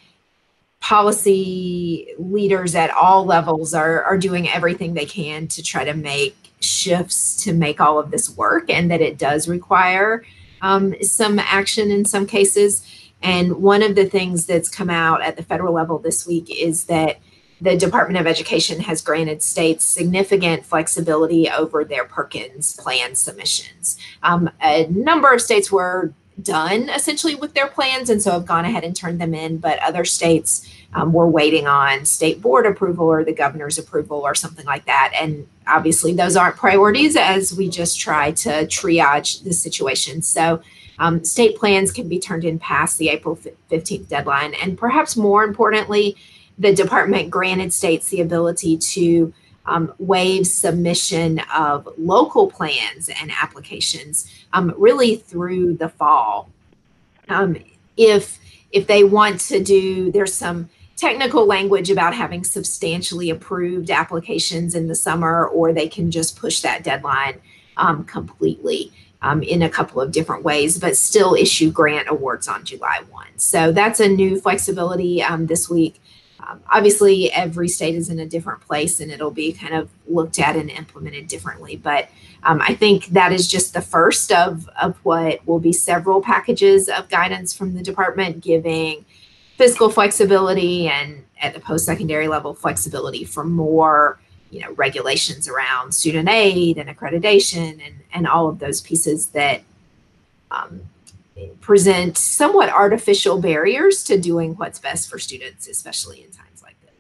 Speaker 5: policy leaders at all levels are doing everything they can to try to make shifts to make all of this work, and that it does require some action in some cases. And one of the things that's come out at the federal level this week is that the Department of Education has granted states significant flexibility over their Perkins plan submissions. A number of states were done essentially with their plans and so have gone ahead and turned them in, but other states were waiting on state board approval or the governor's approval or something like that. And obviously those aren't priorities as we just try to triage the situation. So state plans can be turned in past the April 15th deadline. And perhaps more importantly, the department granted states the ability to waive submission of local plans and applications really through the fall. If they want to do, there's some technical language about having substantially approved applications in the summer, or they can just push that deadline completely in a couple of different ways, but still issue grant awards on July 1. So that's a new flexibility this week. Obviously, every state is in a different place and it'll be kind of looked at and implemented differently. But I think that is just the first of what will be several packages of guidance from the department, giving fiscal flexibility and at the post-secondary level flexibility for more, regulations around student aid and accreditation and all of those pieces that present somewhat artificial barriers to doing what's best for students, especially in times like this.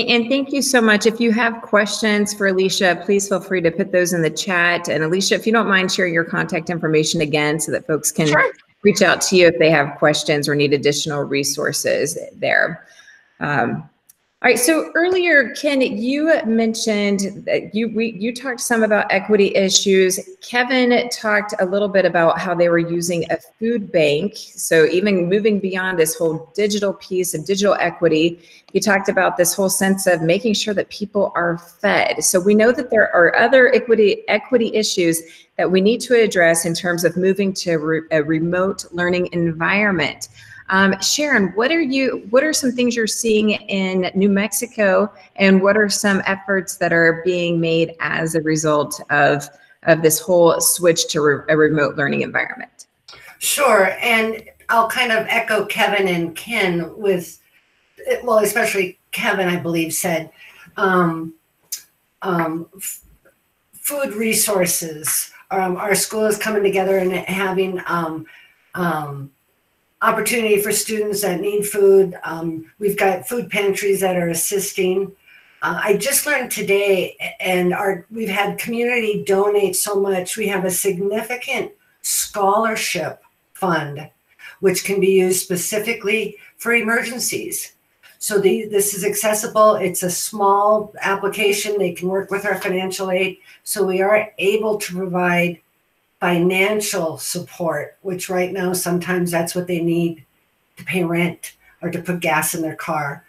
Speaker 1: And thank you so much. If you have questions for Alicia, please feel free to put those in the chat. And Alicia, if you don't mind sharing your contact information again so that folks can reach out to you if they have questions or need additional resources there. All right, so earlier, Ken, you mentioned that you talked some about equity issues. Kevin talked a little bit about how they were using a food bank. So even moving beyond this whole digital piece of digital equity, he talked about this whole sense of making sure that people are fed. So we know that there are other equity issues that we need to address in terms of moving to a remote learning environment. Sharon, what are some things you're seeing in New Mexico, and what are some efforts that are being made as a result of this whole switch to a remote learning environment?
Speaker 2: Sure, and I'll kind of echo Kevin and Ken with, well, especially Kevin, I believe, said food resources. Our school is coming together and having opportunity for students that need food. We've got food pantries that are assisting. I just learned today, and we've had community donate so much. We have a significant scholarship fund, which can be used specifically for emergencies. So this is accessible. It's a small application. They can work with our financial aid. So we are able to provide financial support, which right now sometimes that's what they need to pay rent or to put gas in their car,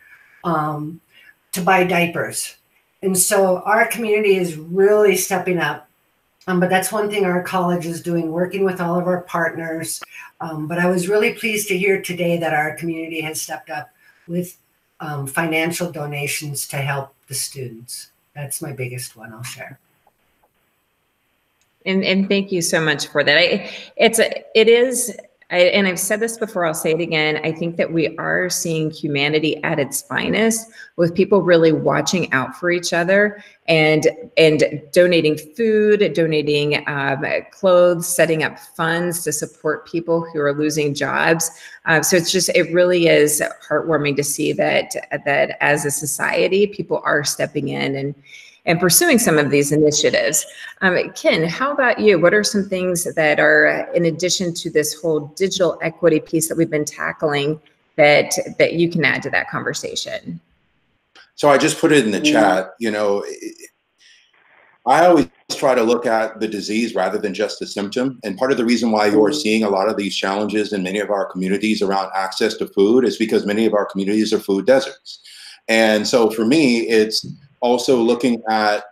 Speaker 2: to buy diapers. And so our community is really stepping up. But that's one thing our college is doing, working with all of our partners. But I was really pleased to hear today that our community has stepped up with financial donations to help the students. That's my biggest one I'll share. And
Speaker 1: thank you so much for that. It is And I've said this before, I'll say it again. I think that we are seeing humanity at its finest, with people really watching out for each other and donating food, donating clothes, setting up funds to support people who are losing jobs. So it really is heartwarming to see that as a society, people are stepping in and pursuing some of these initiatives. Ken, how about you? What are some things that are, in addition to this whole digital equity piece that we've been tackling, that you can add to that conversation?
Speaker 3: So I just put it in the chat. You know, I always try to look at the disease rather than just the symptom. And part of the reason why you're seeing a lot of these challenges in many of our communities around access to food is because many of our communities are food deserts. And so for me, it's also looking at,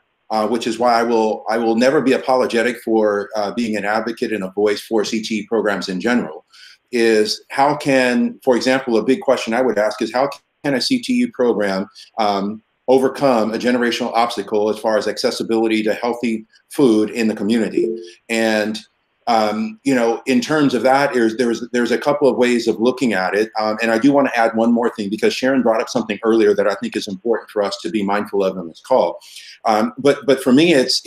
Speaker 3: which is why I will never be apologetic for being an advocate and a voice for CTE programs in general, is how can, for example, a big question I would ask is how can a CTE program overcome a generational obstacle as far as accessibility to healthy food in the community? And you know, in terms of that, there's a couple of ways of looking at it. And I do want to add one more thing, because Sharon brought up something earlier that I think is important for us to be mindful of on this call. But for me, it's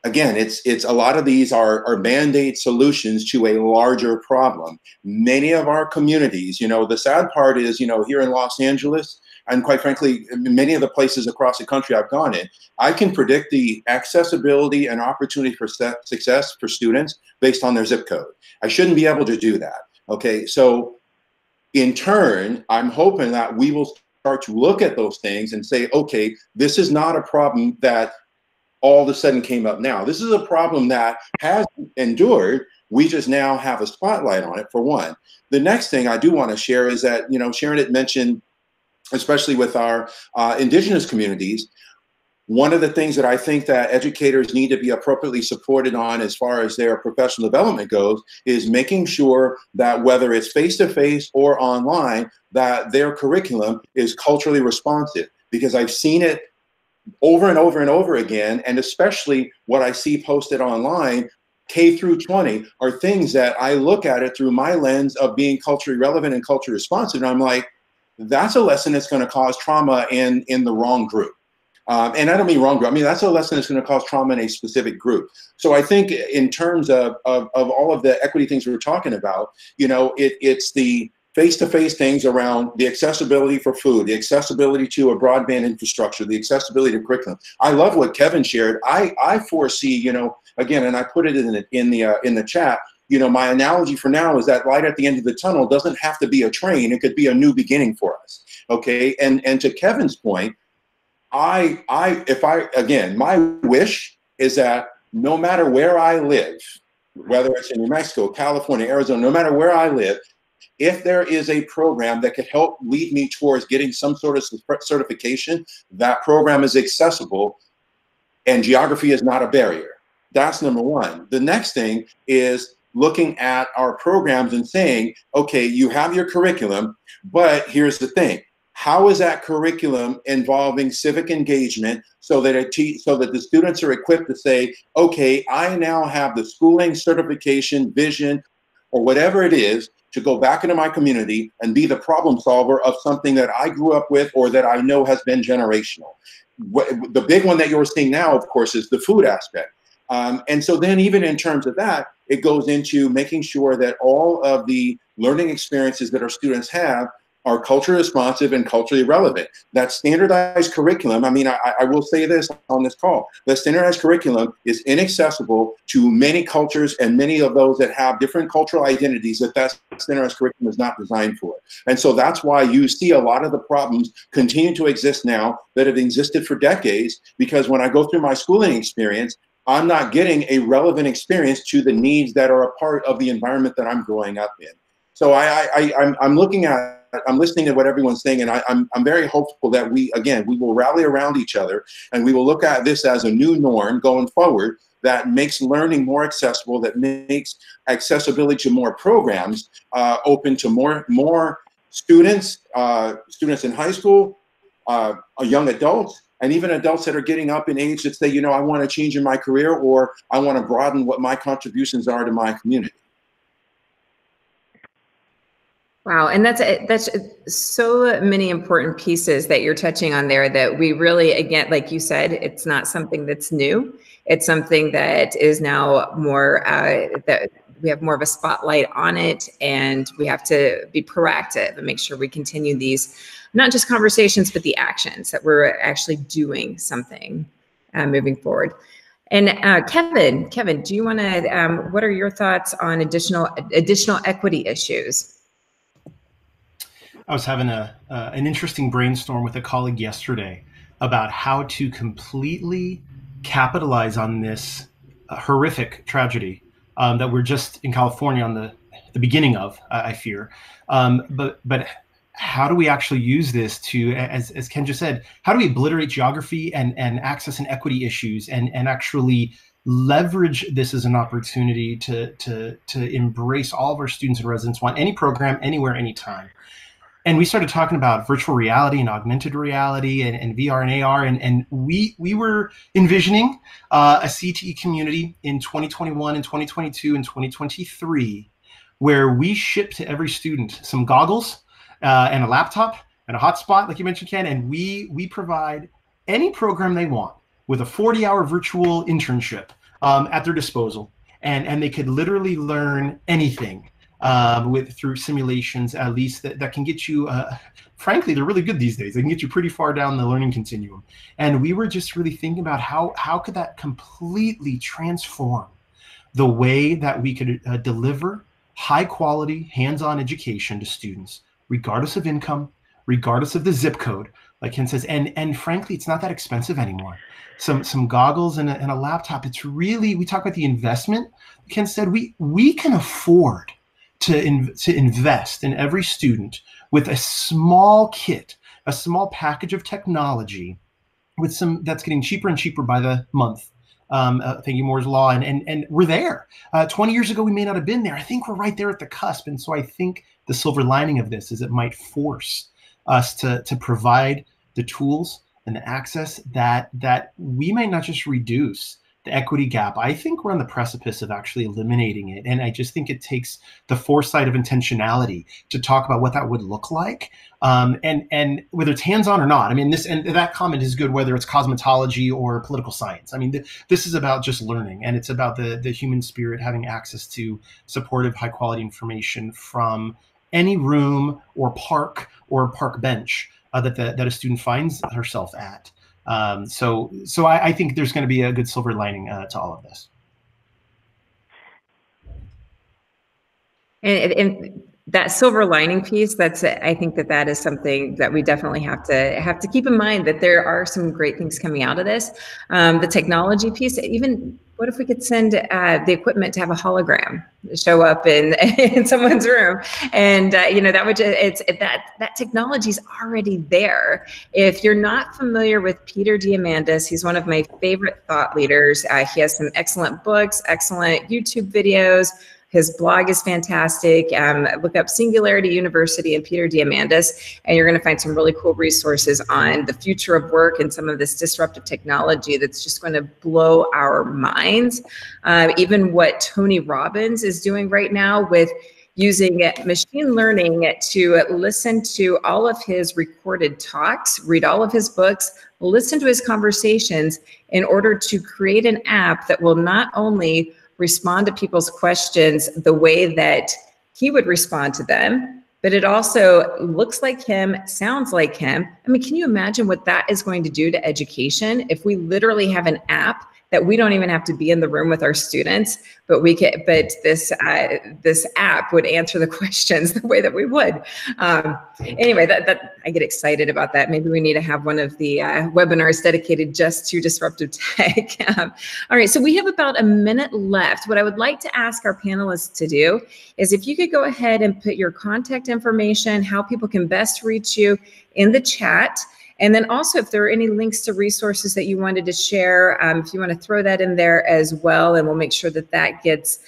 Speaker 3: a lot of these are Band-Aid solutions to a larger problem. Many of our communities, you know, the sad part is, you know, here in Los Angeles, and quite frankly, many of the places across the country I've gone in, I can predict the accessibility and opportunity for success for students based on their zip code. I shouldn't be able to do that. Okay, so in turn, I'm hoping that we will start to look at those things and say, okay, this is not a problem that all of a sudden came up now. This is a problem that has endured. We just now have a spotlight on it, for one. The next thing I do want to share is that, you know, Sharon had mentioned, especially with our indigenous communities, one of the things that I think that educators need to be appropriately supported on as far as their professional development goes is making sure that whether it's face-to-face or online, that their curriculum is culturally responsive, because I've seen it over and over and over again, and especially what I see posted online, K through 20, are things that I look at it through my lens of being culturally relevant and culturally responsive, and I'm like, that's a lesson that's going to cause trauma in the wrong group. And I don't mean wrong group. I mean, that's a lesson that's going to cause trauma in a specific group. So I think in terms of all of the equity things we're talking about, you know, it's the face-to-face things around the accessibility for food, the accessibility to a broadband infrastructure, the accessibility to curriculum. I love what Kevin shared. I foresee, you know, again, and I put it in the chat, you know, my analogy for now is that light at the end of the tunnel doesn't have to be a train. It could be a new beginning for us. Okay. And to Kevin's point, again, my wish is that no matter where I live, whether it's in New Mexico, California, Arizona, no matter where I live, if there is a program that could help lead me towards getting some sort of certification, that program is accessible and geography is not a barrier. That's number one. The next thing is looking at our programs and saying, okay, you have your curriculum, but here's the thing. How is that curriculum involving civic engagement so that the students are equipped to say, okay, I now have the schooling, certification, vision, or whatever it is to go back into my community and be the problem solver of something that I grew up with or that I know has been generational. The big one that you're seeing now, of course, is the food aspect. And so then even in terms of that, it goes into making sure that all of the learning experiences that our students have are culturally responsive and culturally relevant. That standardized curriculum, I mean, I will say this on this call, the standardized curriculum is inaccessible to many cultures and many of those that have different cultural identities that standardized curriculum is not designed for. And so that's why you see a lot of the problems continue to exist now that have existed for decades, because when I go through my schooling experience, I'm not getting a relevant experience to the needs that are a part of the environment that I'm growing up in. So I'm listening to what everyone's saying, and I'm very hopeful that we will rally around each other, and we will look at this as a new norm going forward that makes learning more accessible, that makes accessibility to more programs open to more students, students in high school, young adults, and even adults that are getting up in age that say, you know, I want to change in my career, or I want to broaden what my contributions are to my community.
Speaker 1: Wow, and that's so many important pieces that you're touching on there that we really, again, like you said, it's not something that's new. It's something that is now more that we have more of a spotlight on it, and we have to be proactive and make sure we continue these, not just conversations, but the actions that we're actually doing something moving forward. And Kevin, do you want to? What are your thoughts on additional equity issues?
Speaker 4: I was having an interesting brainstorm with a colleague yesterday about how to completely capitalize on this horrific tragedy that we're just in California on the beginning of, I fear. But how do we actually use this to, as Ken just said, how do we obliterate geography and access and equity issues and actually leverage this as an opportunity to embrace all of our students and residents want any program, anywhere, anytime. And we started talking about virtual reality and augmented reality and VR and AR. And we were envisioning a CTE community in 2021 and 2022 and 2023, where we ship to every student some goggles and a laptop and a hotspot, like you mentioned, Ken. And we provide any program they want with a 40-hour virtual internship at their disposal. And they could literally learn anything. Through simulations, at least that can get you, frankly, they're really good these days. They can get you pretty far down the learning continuum. And we were just really thinking about how could that completely transform the way that we could deliver high quality, hands-on education to students, regardless of income, regardless of the zip code, like Ken says. And frankly, it's not that expensive anymore. Some goggles and a laptop. It's really, we talk about the investment. Ken said we can afford to invest in every student with a small kit, a small package of technology, with some that's getting cheaper and cheaper by the month. Thank you, Moore's Law, and we're there. 20 years ago, we may not have been there. I think we're right there at the cusp, and so I think the silver lining of this is it might force us to provide the tools and the access that we might not just reduce the equity gap. I think we're on the precipice of actually eliminating it. And I just think it takes the foresight of intentionality to talk about what that would look like. And whether it's hands-on or not. I mean, that comment is good, whether it's cosmetology or political science. I mean, this is about just learning, and it's about the human spirit having access to supportive, high quality information from any room or park bench that a student finds herself at. So I think there's going to be a good silver lining to all of this.
Speaker 1: And that silver lining piece, I think that is something that we definitely have to keep in mind, that there are some great things coming out of this. The technology piece, even what if we could send the equipment to have a hologram show up in someone's room, and that would that technology is already there. If you're not familiar with Peter Diamandis, he's one of my favorite thought leaders. He has some excellent books, excellent YouTube videos. His blog is fantastic. Look up Singularity University and Peter Diamandis, and you're going to find some really cool resources on the future of work and some of this disruptive technology that's just going to blow our minds. Even what Tony Robbins is doing right now with using machine learning to listen to all of his recorded talks, read all of his books, listen to his conversations in order to create an app that will not only respond to people's questions the way that he would respond to them, but it also looks like him, sounds like him. I mean, can you imagine what that is going to do to education if we literally have an app that we don't even have to be in the room with our students, but this app would answer the questions the way that we would. Anyway, that I get excited about that. Maybe we need to have one of the webinars dedicated just to disruptive tech. All right, so we have about a minute left. What I would like to ask our panelists to do is if you could go ahead and put your contact information, how people can best reach you in the chat. And then also, if there are any links to resources that you wanted to share, if you want to throw that in there as well, and we'll make sure that that gets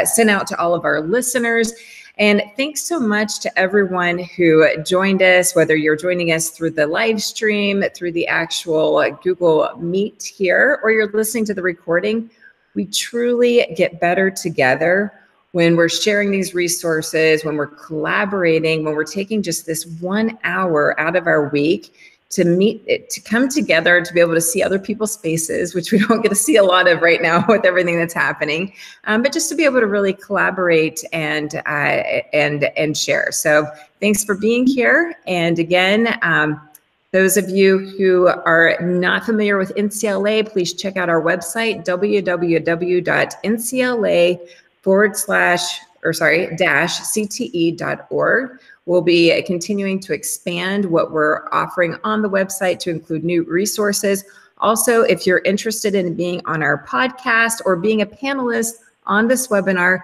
Speaker 1: sent out to all of our listeners. And thanks so much to everyone who joined us, whether you're joining us through the live stream, through the actual Google Meet here, or you're listening to the recording. We truly get better together when we're sharing these resources, when we're collaborating, when we're taking just this 1 hour out of our week to meet, to come together, to be able to see other people's faces, which we don't get to see a lot of right now with everything that's happening, but just to be able to really collaborate and share. So thanks for being here. And again, those of you who are not familiar with NCLA, please check out our website, www.ncla/cte.org. We'll be continuing to expand what we're offering on the website to include new resources. Also, if you're interested in being on our podcast or being a panelist on this webinar,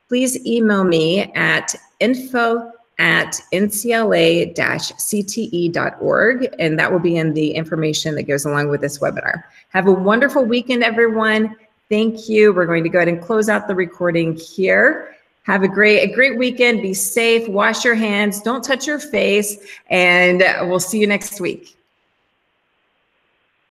Speaker 1: please email me at info@ncla-cte.org, and that will be in the information that goes along with this webinar. Have a wonderful weekend, everyone. Thank you. We're going to go ahead and close out the recording here. Have a great weekend. Be safe. Wash your hands. Don't touch your face. And we'll see you next week.